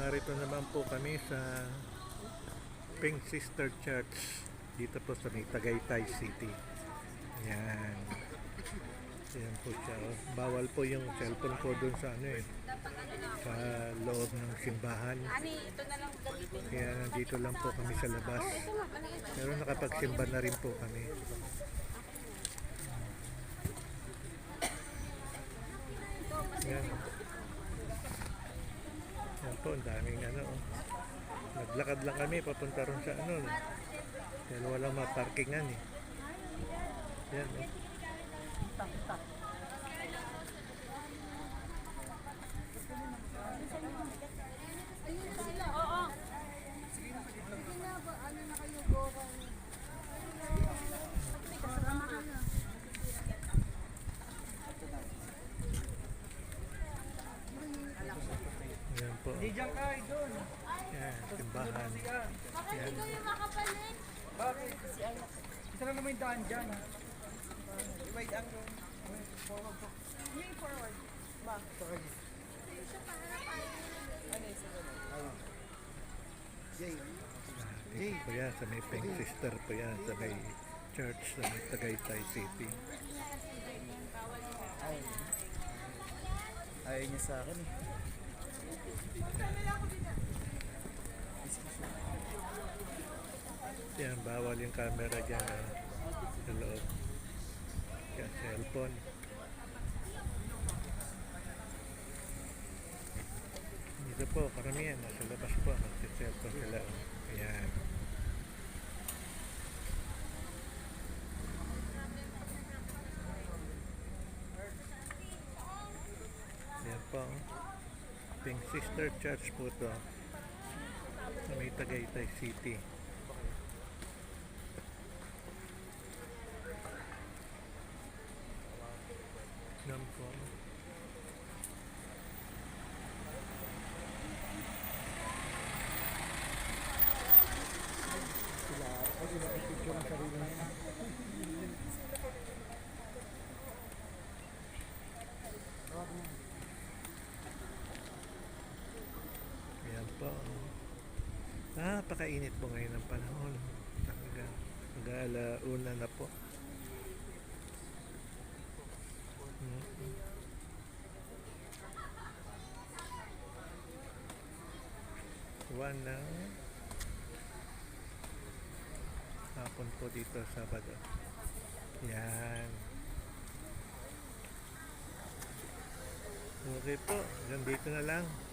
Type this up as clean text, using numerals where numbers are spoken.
Narito naman po kami sa Pink Sister Church dito po sa may Tagaytay City. Ayan. Ayan po siya. Oh. Bawal po yung cellphone ko dun sa sa loob ng simbahan. Kaya nandito lang po kami sa labas. Pero nakapagsimba na rin po kami. Ayan. Yan po, ang daming naglakad lang kami papunta ron sa dahil walang maparkingan yan yan po. Diyan ka, doon. Yan, simbahan. Bakit hindi kayo makapalit? Bakit? Isa lang naman yung daan dyan. Wait, ang forward po. Yung forward. Ba? Sorry. Ano yung siguro? Dito po yan, sa may Pink Sister po yan, sa may church sa may Tagaytay City. Ayaw niya sa akin eh. Yan, bawal yung camera dyan sa loob. Yan, cellphone. Dito po, karamihan, nasa labas po, nagsi-cellphone sila. Ayan. Yan po. Pink Sister Church po to sa may Tagaytay City. Yan po. Sila ang picture ng sarili niya. Ayan po. Napakainit po ngayon ng panahon. Talaga. Mag-alauna na po. One ng hapon po dito Sabado. Yan. Okay po. Hanggang dito na lang.